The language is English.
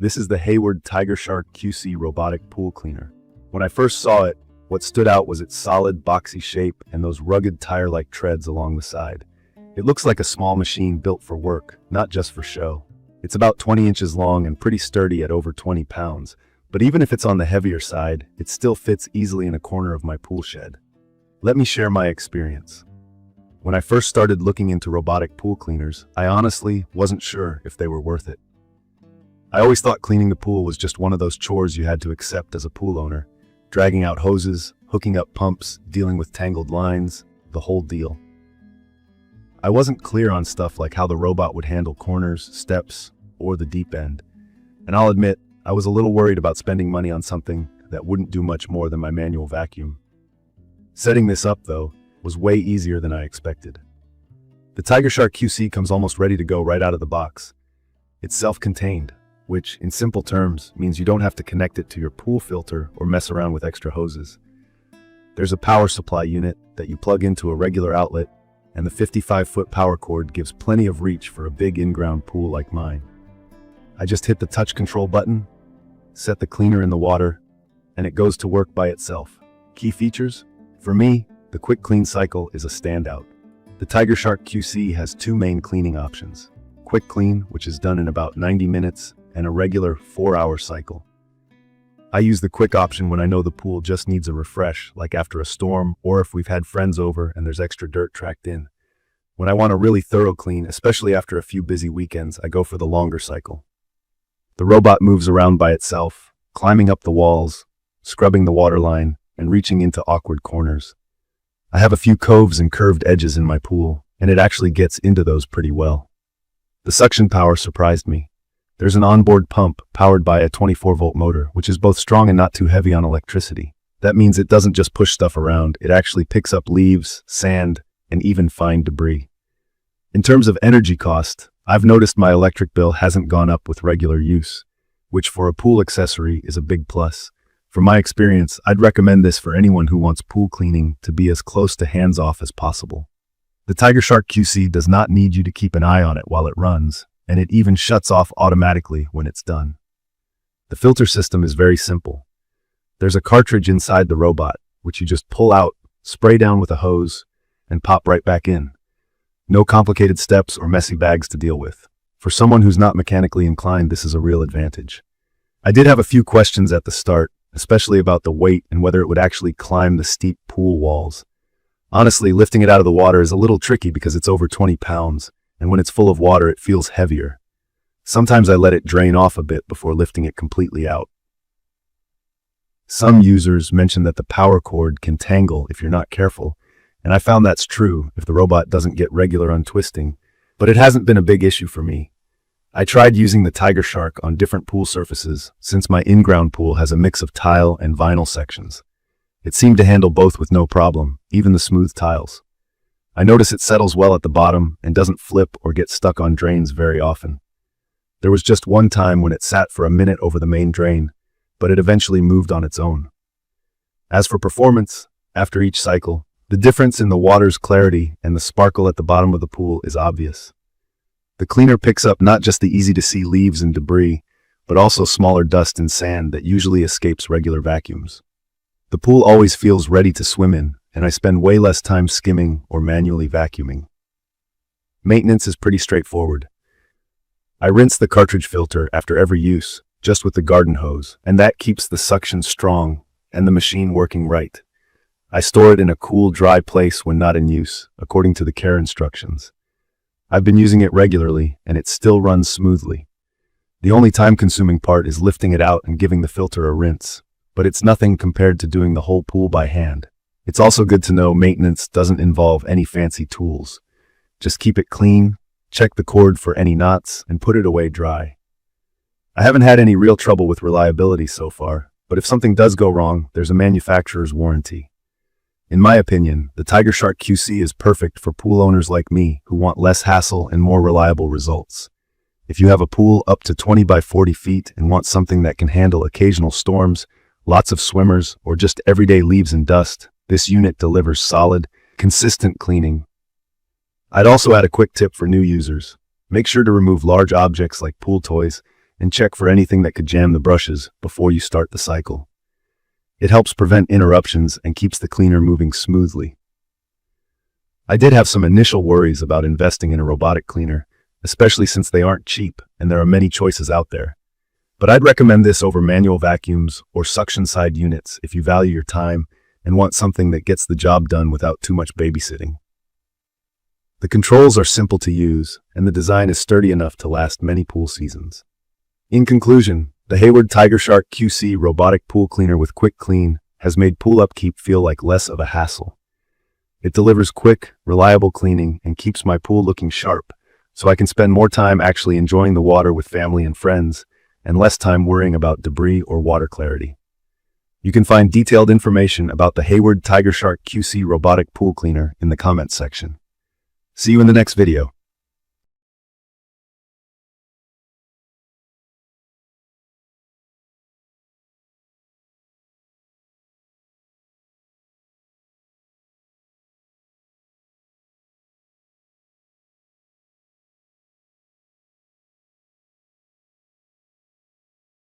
This is the Hayward TigerShark QC robotic pool cleaner. When I first saw it, what stood out was its solid, boxy shape and those rugged tire-like treads along the side. It looks like a small machine built for work, not just for show. It's about 20 inches long and pretty sturdy at over 20 pounds, but even if it's on the heavier side, it still fits easily in a corner of my pool shed. Let me share my experience. When I first started looking into robotic pool cleaners, I honestly wasn't sure if they were worth it. I always thought cleaning the pool was just one of those chores you had to accept as a pool owner. Dragging out hoses, hooking up pumps, dealing with tangled lines, the whole deal. I wasn't clear on stuff like how the robot would handle corners, steps, or the deep end. And I'll admit, I was a little worried about spending money on something that wouldn't do much more than my manual vacuum. Setting this up, though, was way easier than I expected. The TigerShark QC comes almost ready to go right out of the box. It's self-contained, which, in simple terms, means you don't have to connect it to your pool filter or mess around with extra hoses. There's a power supply unit that you plug into a regular outlet, and the 55-foot power cord gives plenty of reach for a big in-ground pool like mine. I just hit the touch control button, set the cleaner in the water, and it goes to work by itself. Key features? For me, the quick clean cycle is a standout. The TigerShark QC has two main cleaning options: quick clean, which is done in about 90 minutes, and a regular 4-hour cycle. I use the quick option when I know the pool just needs a refresh, like after a storm, or if we've had friends over and there's extra dirt tracked in. When I want a really thorough clean, especially after a few busy weekends, I go for the longer cycle. The robot moves around by itself, climbing up the walls, scrubbing the waterline, and reaching into awkward corners. I have a few coves and curved edges in my pool, and it actually gets into those pretty well. The suction power surprised me. There's an onboard pump powered by a 24-volt motor, which is both strong and not too heavy on electricity. That means it doesn't just push stuff around, it actually picks up leaves, sand, and even fine debris. In terms of energy cost, I've noticed my electric bill hasn't gone up with regular use, which for a pool accessory is a big plus. From my experience, I'd recommend this for anyone who wants pool cleaning to be as close to hands-off as possible. The TigerShark QC does not need you to keep an eye on it while it runs, and it even shuts off automatically when it's done. The filter system is very simple. There's a cartridge inside the robot, which you just pull out, spray down with a hose, and pop right back in. No complicated steps or messy bags to deal with. For someone who's not mechanically inclined, this is a real advantage. I did have a few questions at the start, especially about the weight and whether it would actually climb the steep pool walls. Honestly, lifting it out of the water is a little tricky because it's over 20 pounds, and when it's full of water, it feels heavier. Sometimes I let it drain off a bit before lifting it completely out. Some users mention that the power cord can tangle if you're not careful, and I found that's true if the robot doesn't get regular untwisting, but it hasn't been a big issue for me. I tried using the TigerShark on different pool surfaces, since my in-ground pool has a mix of tile and vinyl sections. It seemed to handle both with no problem, even the smooth tiles. I notice it settles well at the bottom and doesn't flip or get stuck on drains very often. There was just one time when it sat for a minute over the main drain, but it eventually moved on its own. As for performance, after each cycle, the difference in the water's clarity and the sparkle at the bottom of the pool is obvious. The cleaner picks up not just the easy-to-see leaves and debris, but also smaller dust and sand that usually escapes regular vacuums. The pool always feels ready to swim in, and I spend way less time skimming or manually vacuuming. Maintenance is pretty straightforward. I rinse the cartridge filter after every use, just with the garden hose, and that keeps the suction strong and the machine working right. I store it in a cool, dry place when not in use, according to the care instructions. I've been using it regularly, and it still runs smoothly. The only time-consuming part is lifting it out and giving the filter a rinse, but it's nothing compared to doing the whole pool by hand. It's also good to know maintenance doesn't involve any fancy tools. Just keep it clean, check the cord for any knots, and put it away dry. I haven't had any real trouble with reliability so far, but if something does go wrong, there's a manufacturer's warranty. In my opinion, the TigerShark QC is perfect for pool owners like me who want less hassle and more reliable results. If you have a pool up to 20 by 40 feet and want something that can handle occasional storms, lots of swimmers, or just everyday leaves and dust, this unit delivers solid, consistent cleaning. I'd also add a quick tip for new users. Make sure to remove large objects like pool toys and check for anything that could jam the brushes before you start the cycle. It helps prevent interruptions and keeps the cleaner moving smoothly. I did have some initial worries about investing in a robotic cleaner, especially since they aren't cheap and there are many choices out there. But I'd recommend this over manual vacuums or suction side units if you value your time and want something that gets the job done without too much babysitting. The controls are simple to use, and the design is sturdy enough to last many pool seasons. In conclusion, the Hayward TigerShark QC robotic pool cleaner with quick clean has made pool upkeep feel like less of a hassle. It delivers quick, reliable cleaning and keeps my pool looking sharp, so I can spend more time actually enjoying the water with family and friends, and less time worrying about debris or water clarity. You can find detailed information about the Hayward TigerShark QC robotic pool cleaner in the comments section. See you in the next video.